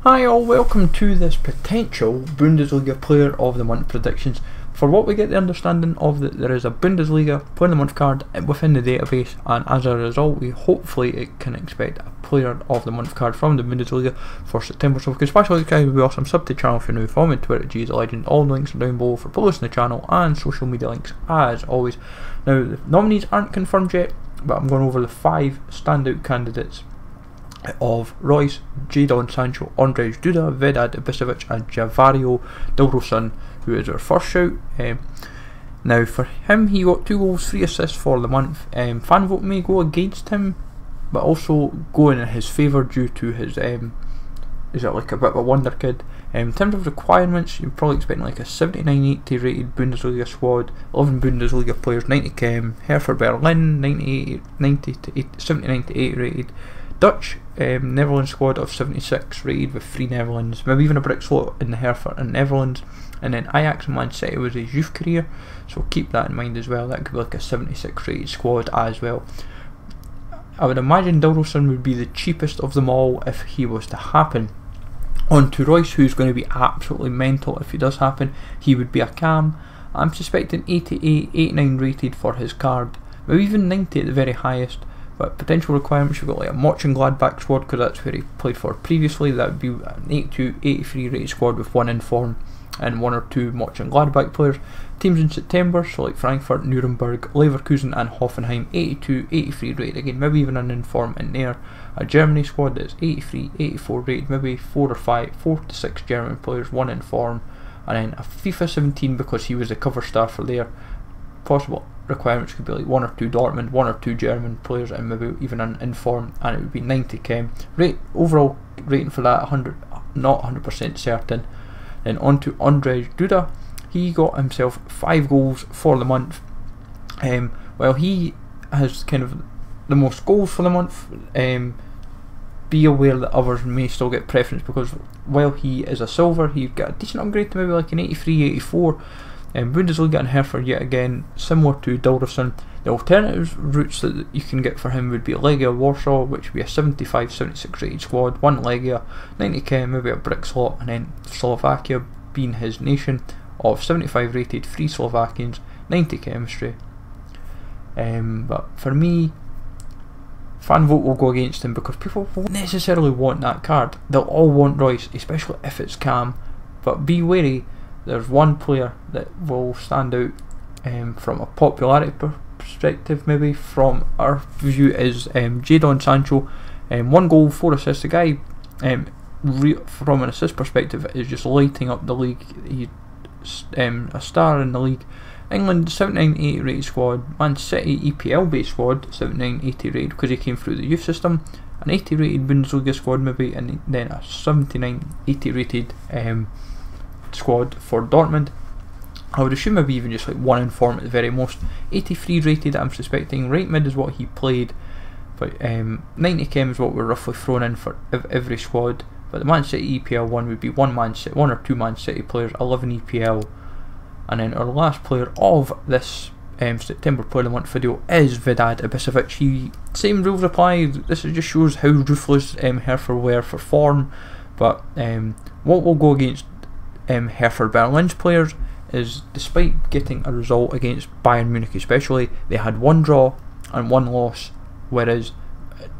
Hi all, welcome to this potential Bundesliga Player of the Month predictions. For what we get the understanding of that there is a Bundesliga Player of the Month card within the database, and as a result we hopefully can expect a Player of the Month card from the Bundesliga for September. So if you can smash like guys, would be awesome. Sub to the channel if you're new, follow me on Twitter, G's a Legend. All the links are down below for publishing the channel and social media links as always. Now the nominees aren't confirmed yet, but I'm going over the 5 standout candidates of Reus, Jadon Sancho, Andrzej Duda, Vedad Ibisevic and Javario Dilrosun, who is our first shout. Now for him, he got 2 goals, 3 assists for the month. Fan vote may go against him, but also go in his favour due to his is it like a bit of a wonder kid. In terms of requirements, you're probably expecting like a 79-80 rated Bundesliga squad, 11 Bundesliga players, 90 km, Hertha Berlin, 79 to 80 rated. Dutch Netherlands squad of 76 rated with 3 Netherlands, maybe even a brick slot in the Hertha and Netherlands, and then Ajax and Man City was his youth career, so keep that in mind as well. That could be like a 76 rated squad as well. I would imagine Dilrosun would be the cheapest of them all if he was to happen. On to Reus, who's going to be absolutely mental if he does happen. He would be a cam. I'm suspecting 88, 89 rated for his card, maybe even 90 at the very highest. But potential requirements, you've got like a Mönchengladbach squad because that's where he played for previously. That would be an 82, 83 rated squad with 1 in form and 1 or 2 Mönchengladbach players. Teams in September, so like Frankfurt, Nuremberg, Leverkusen and Hoffenheim, 82, 83 rated again, maybe even an inform in there. A Germany squad that's 83, 84 rated, maybe 4 to 6 German players, 1 in form. And then a FIFA 17 because he was the cover star for there. Possible requirements could be like 1 or 2 Dortmund, 1 or 2 German players, and maybe even an inform, and it would be 90 km. Overall rating for that 100, not 100% certain. Then on to Andrzej Duda. He got himself 5 goals for the month. While he has kind of the most goals for the month, be aware that others may still get preference because while he is a silver, he's got a decent upgrade to maybe like an 83, 84. Bundesliga and Hertha yet again, similar to Dilrosun. The alternative routes that you can get for him would be Legia Warsaw, which would be a 75, 76 rated squad, 1 Legia, 90 km, maybe a brick slot, and then Slovakia being his nation of 75 rated, 3 Slovakians, 90 chemistry. But for me, fan vote will go against him because people won't necessarily want that card. They'll all want Reus, especially if it's cam, but be wary. There's one player that will stand out from a popularity perspective, maybe from our view, is Jadon Sancho. 1 goal, 4 assists. The guy, from an assist perspective, is just lighting up the league. He's a star in the league. England 79-80 rated squad. Man City EPL based squad 79-80 rated because he came through the youth system. An 80 rated Bundesliga squad maybe, and then a 79-80 rated squad for Dortmund. I would assume maybe even just like 1 in form at the very most. 83 rated I'm suspecting. Right mid is what he played, but 90 km is what we're roughly thrown in for every squad. But the Man City EPL one would be 1 or 2 Man City players, 11 EPL. And then our last player of this September Player of the Month video is Vedad Ibisevic. Same rules apply. This just shows how ruthless Hertha were for form. But what will go against Hertha Berlin's players is, despite getting a result against Bayern Munich especially, they had 1 draw and 1 loss, whereas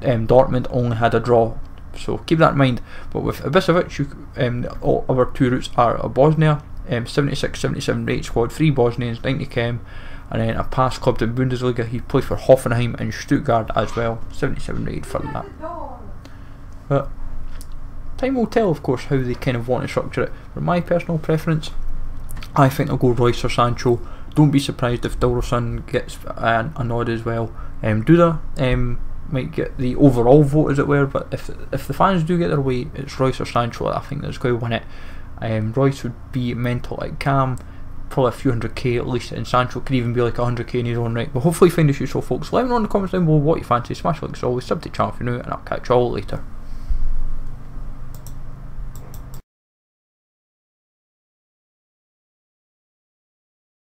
Dortmund only had a draw. So keep that in mind. But with Ibisevic, all other 2 routes are a Bosnia, 76, 77 rated squad, 3 Bosnians, 90 km, and then a past club in Bundesliga. He played for Hoffenheim and Stuttgart as well, 77 rated for that. But time will tell, of course, how they kind of want to structure it. For my personal preference, I think they'll go Reus or Sancho. Don't be surprised if Dilrosun gets a nod as well. Duda might get the overall vote, as it were, but if the fans do get their way, it's Reus or Sancho I think that's going to win it. Reus would be mental at cam, probably a few 100k at least, and Sancho could even be like 100k in his own right. But hopefully you find this useful, folks. Let me know in the comments down below what you fancy. Smash like as always, sub to the channel if you're new, and I'll catch you all later.